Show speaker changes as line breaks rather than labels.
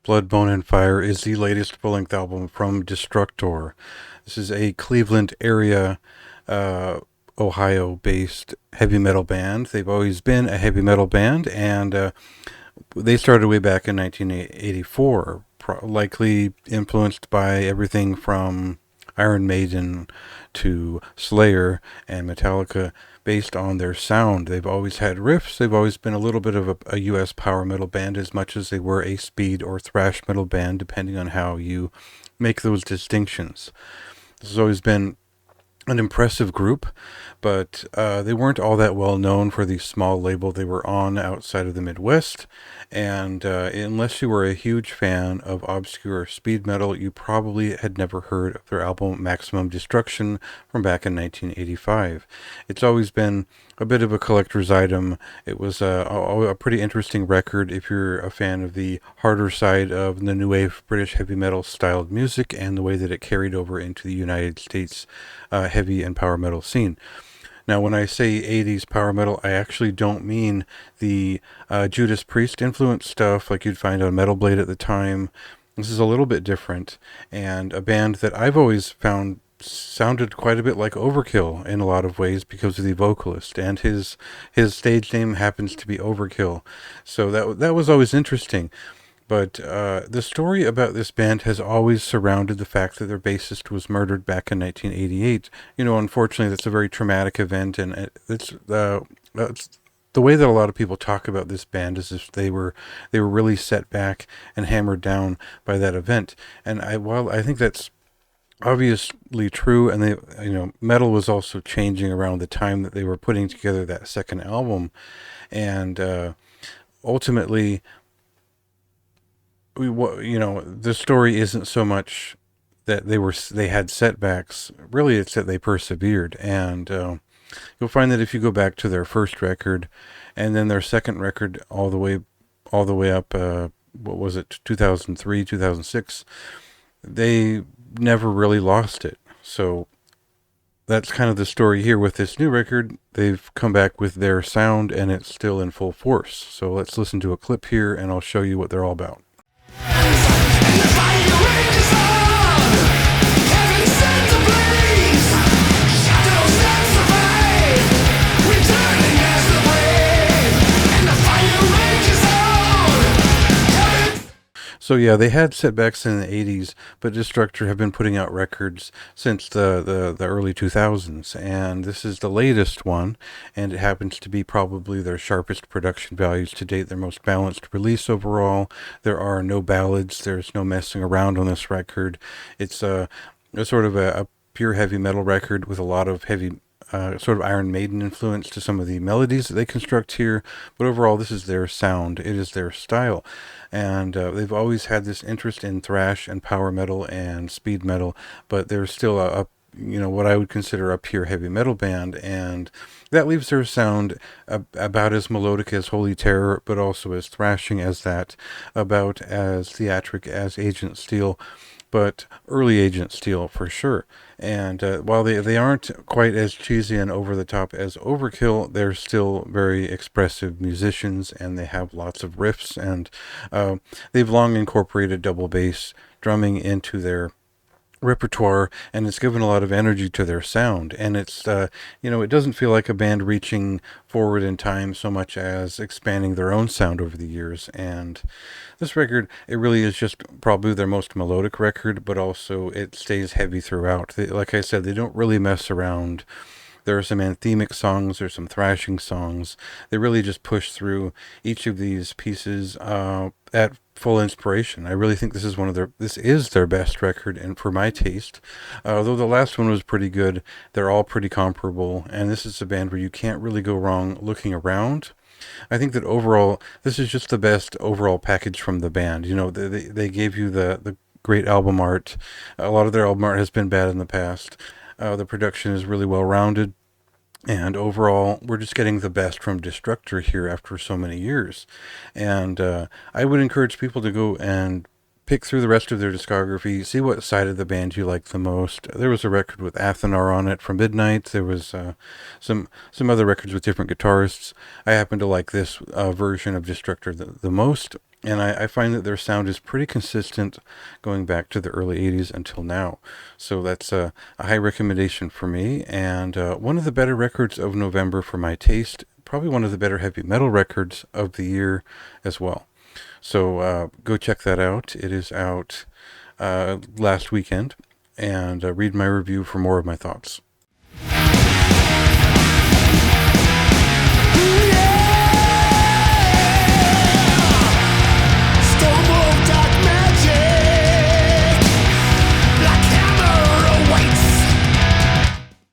Blood, Bone, and Fire is the latest full-length album from Destructor. This is a Cleveland area, uh, Ohio-based heavy metal band. They've always been a heavy metal band, and they started way back in 1984, likely influenced by everything from Iron Maiden to Slayer and Metallica based on their sound. They've always had riffs. They've always been a little bit of a US power metal band as much as they were a speed or thrash metal band, depending on how you make those distinctions. This has always been an impressive group, but they weren't all that well known for the small label they were on outside of the Midwest. And unless you were a huge fan of obscure speed metal, you probably had never heard of their album Maximum Destruction from back in 1985. It's always been a bit of a collector's item. It was a pretty interesting record if you're a fan of the harder side of the new wave British heavy metal styled music and the way that it carried over into the United States heavy and power metal scene. Now, when I say 80s power metal, I actually don't mean the Judas Priest influenced stuff like you'd find on Metal Blade at the time. This is a little bit different, and a band that I've always found sounded quite a bit like Overkill in a lot of ways because of the vocalist, and his stage name happens to be Overkill. So that was always interesting. But the story about this band has always surrounded the fact that their bassist was murdered back in 1988. Unfortunately, that's a very traumatic event, and it's the way that a lot of people talk about this band is if they were really set back and hammered down by that event. And while I think that's obviously true, and metal was also changing around the time that they were putting together that second album, and ultimately the story isn't so much that they had setbacks. Really, it's that they persevered, and you'll find that if you go back to their first record, and then their second record, all the way up, what was it, 2003, 2006, they never really lost it. So that's kind of the story here with this new record. They've come back with their sound, and it's still in full force. So let's listen to a clip here, and I'll show you what they're all about. So yeah, they had setbacks in the 80s, but Destructor have been putting out records since the early 2000s, and this is the latest one, and it happens to be probably their sharpest production values to date, their most balanced release overall. There are no ballads, there's no messing around on this record. It's a sort of a pure heavy metal record with a lot of heavy sort of Iron Maiden influence to some of the melodies that they construct here, but overall this is their sound, it is their style, and they've always had this interest in thrash and power metal and speed metal, but they're still what I would consider a pure heavy metal band, and that leaves their sound about as melodic as Holy Terror, but also as thrashing as that, about as theatric as Agent Steel, but early Agent Steel for sure. And while they aren't quite as cheesy and over the top as Overkill, they're still very expressive musicians, and they have lots of riffs, and they've long incorporated double bass drumming into their repertoire, and it's given a lot of energy to their sound, and it's it doesn't feel like a band reaching forward in time so much as expanding their own sound over the years. And this record, it really is just probably their most melodic record, but also it stays heavy throughout. Like I said, they don't really mess around. There are some anthemic songs, there's some thrashing songs. They really just push through each of these pieces at full inspiration. I really think this is their best record, and for my taste. Though the last one was pretty good, they're all pretty comparable, and this is a band where you can't really go wrong looking around. I think that overall, this is just the best overall package from the band. They gave you the great album art. A lot of their album art has been bad in the past. The production is really well rounded, and overall, we're just getting the best from Destructor here after so many years. And I would encourage people to go and pick through the rest of their discography, see what side of the band you like the most. There was a record with Athenar on it from Midnight. There was some other records with different guitarists. I happen to like this version of Destructor the most. And I find that their sound is pretty consistent going back to the early 80s until now. So that's a high recommendation for me, and one of the better records of November for my taste. Probably one of the better heavy metal records of the year as well. So go check that out. It is out last weekend, and read my review for more of my thoughts.